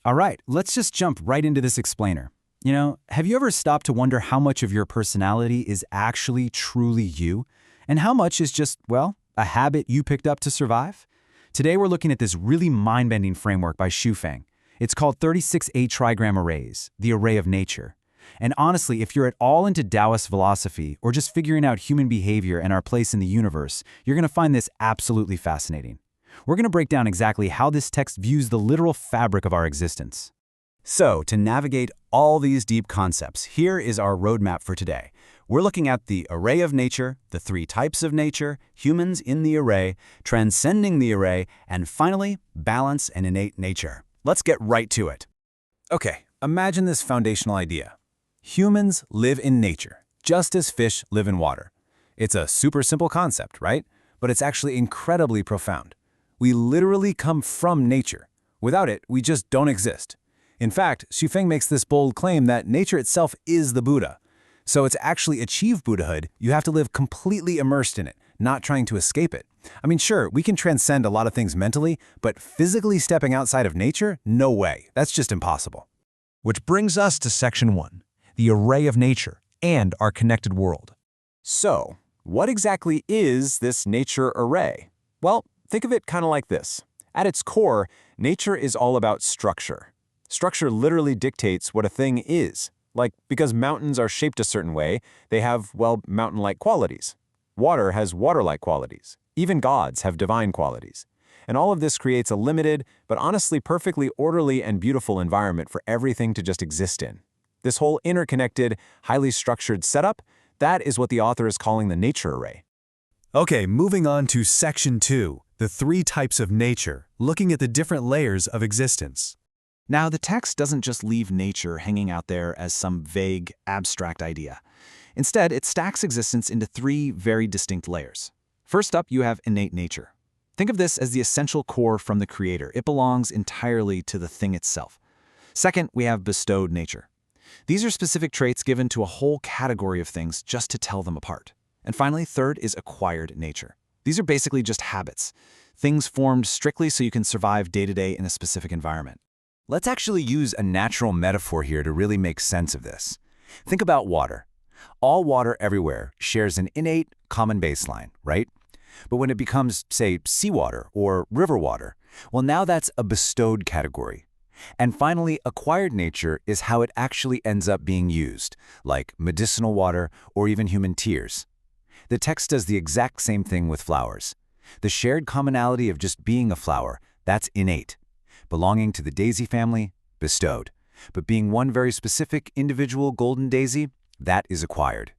All right, let's just jump right into this explainer. Have you ever stopped to wonder how much of your personality is actually truly you? And how much is just, well, a habit you picked up to survive? Today we're looking at this really mind-bending framework by Feng. It's called 36A trigram arrays, the array of nature. And honestly, if you're at all into Taoist philosophy or just figuring out human behavior and our place in the universe, you're going to find this absolutely fascinating. We're going to break down exactly how this text views the literal fabric of our existence. So, to navigate all these deep concepts, here is our roadmap for today. We're looking at the array of nature, the three types of nature, humans in the array, transcending the array, and finally, balance and innate nature. Let's get right to it. Okay, imagine this foundational idea. Humans live in nature, just as fish live in water. It's a super simple concept, right? But it's actually incredibly profound. We literally come from nature. Without it, we just don't exist. In fact, Feng makes this bold claim that nature itself is the Buddha. So to actually achieve Buddhahood, you have to live completely immersed in it, not trying to escape it. I mean, sure, we can transcend a lot of things mentally, but physically stepping outside of nature? No way. That's just impossible. Which brings us to Section 1, the array of nature and our connected world. So, what exactly is this nature array? Well, think of it kind of like this. At its core, nature is all about structure. Structure literally dictates what a thing is. Like, because mountains are shaped a certain way, they have, well, mountain-like qualities. Water has water-like qualities. Even gods have divine qualities. And all of this creates a limited, but honestly perfectly orderly and beautiful environment for everything to just exist in. This whole interconnected, highly structured setup, that is what the author is calling the nature array. Okay, moving on to Section 2, the three types of nature, looking at the different layers of existence. Now, the text doesn't just leave nature hanging out there as some vague, abstract idea. Instead, it stacks existence into three very distinct layers. First up, you have innate nature. Think of this as the essential core from the creator. It belongs entirely to the thing itself. Second, we have bestowed nature. These are specific traits given to a whole category of things just to tell them apart. And finally, third is acquired nature. These are basically just habits, things formed strictly so you can survive day-to-day in a specific environment. Let's actually use a natural metaphor here to really make sense of this. Think about water. All water everywhere shares an innate, common baseline, right? But when it becomes, say, seawater or river water, well, now that's a bestowed category. And finally, acquired nature is how it actually ends up being used, like medicinal water or even human tears. The text does the exact same thing with flowers. The shared commonality of just being a flower, that's innate. Belonging to the daisy family, bestowed. But being one very specific individual golden daisy, that is acquired.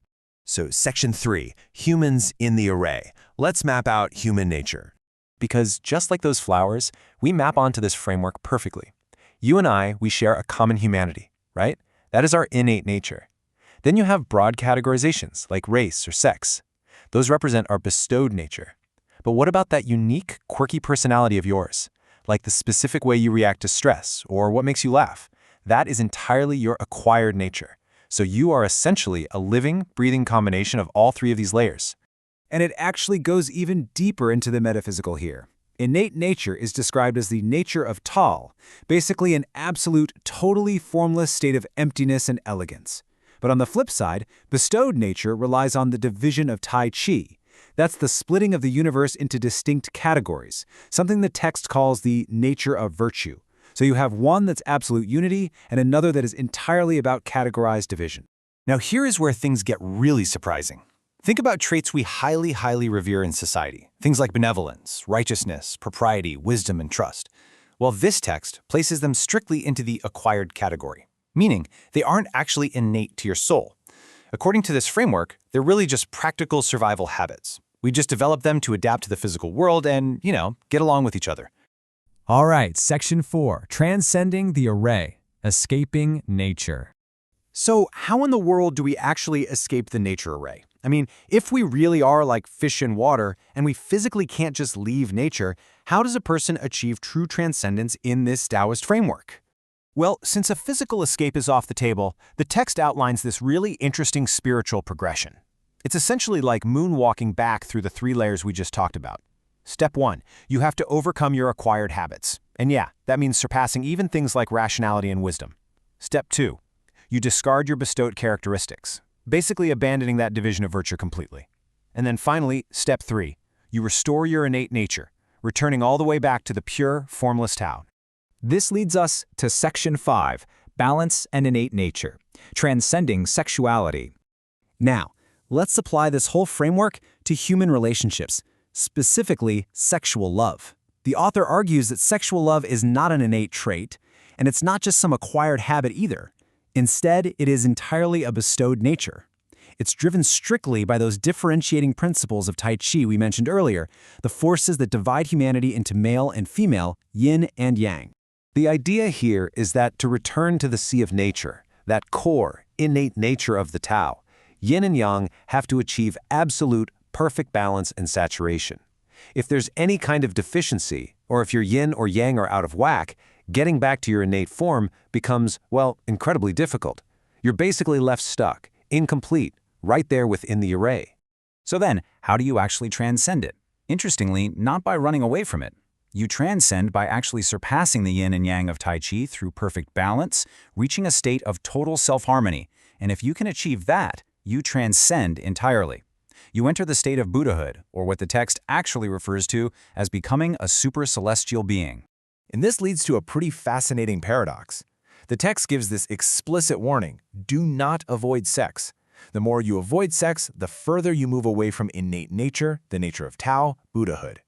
So Section 3, humans in the array. Let's map out human nature. Because just like those flowers, we map onto this framework perfectly. You and I, we share a common humanity, right? That is our innate nature. Then you have broad categorizations like race or sex. Those represent our bestowed nature. But what about that unique, quirky personality of yours? Like the specific way you react to stress or what makes you laugh. That is entirely your acquired nature. So you are essentially a living, breathing combination of all three of these layers. And it actually goes even deeper into the metaphysical here. Innate nature is described as the nature of Tal, basically an absolute, totally formless state of emptiness and elegance. But on the flip side, bestowed nature relies on the division of Tai Chi. That's the splitting of the universe into distinct categories, something the text calls the nature of virtue. So you have one that's absolute unity and another that is entirely about categorized division. Now here is where things get really surprising. Think about traits we highly revere in society. Things like benevolence, righteousness, propriety, wisdom, and trust. Well, this text places them strictly into the acquired category, meaning they aren't actually innate to your soul. According to this framework, they're really just practical survival habits. We just develop them to adapt to the physical world and, get along with each other. All right, Section 4, transcending the array, escaping nature. So how in the world do we actually escape the nature array? I mean, if we really are like fish in water and we physically can't just leave nature, how does a person achieve true transcendence in this Taoist framework? Well, since a physical escape is off the table, the text outlines this really interesting spiritual progression. It's essentially like moonwalking back through the three layers we just talked about. Step 1, you have to overcome your acquired habits. And yeah, that means surpassing even things like rationality and wisdom. Step 2. You discard your bestowed characteristics, basically abandoning that division of virtue completely. And then finally, step 3. You restore your innate nature, returning all the way back to the pure, formless Tao. This leads us to Section 5, Balance and Innate Nature, Transcending Sexuality. Now, let's apply this whole framework to human relationships, specifically sexual love. The author argues that sexual love is not an innate trait, and it's not just some acquired habit either. Instead, it is entirely a bestowed nature. It's driven strictly by those differentiating principles of Tai Chi we mentioned earlier, the forces that divide humanity into male and female, yin and yang. The idea here is that to return to the sea of nature, that core, innate nature of the Tao, yin and yang have to achieve absolute, perfect balance and saturation. If there's any kind of deficiency, or if your yin or yang are out of whack, getting back to your innate form becomes, well, incredibly difficult. You're basically left stuck, incomplete, right there within the array. So then, how do you actually transcend it? Interestingly, not by running away from it. You transcend by actually surpassing the yin and yang of Tai Chi through perfect balance, reaching a state of total self-harmony. And if you can achieve that, you transcend entirely. You enter the state of Buddhahood, or what the text actually refers to as becoming a super-celestial being. And this leads to a pretty fascinating paradox. The text gives this explicit warning: do not avoid sex. The more you avoid sex, the further you move away from innate nature, the nature of Tao, Buddhahood.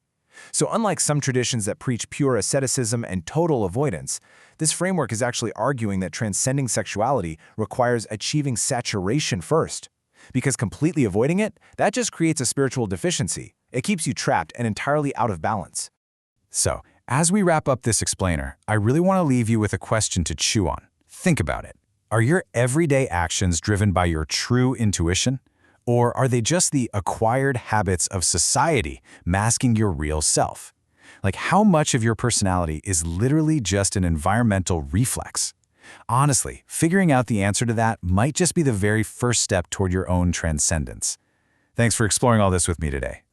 So unlike some traditions that preach pure asceticism and total avoidance, this framework is actually arguing that transcending sexuality requires achieving saturation first. Because completely avoiding it, that just creates a spiritual deficiency. It keeps you trapped and entirely out of balance. So, as we wrap up this explainer, I really want to leave you with a question to chew on. Think about it. Are your everyday actions driven by your true intuition? Or are they just the acquired habits of society masking your real self? Like, how much of your personality is literally just an environmental reflex? Honestly, figuring out the answer to that might just be the very first step toward your own transcendence. Thanks for exploring all this with me today.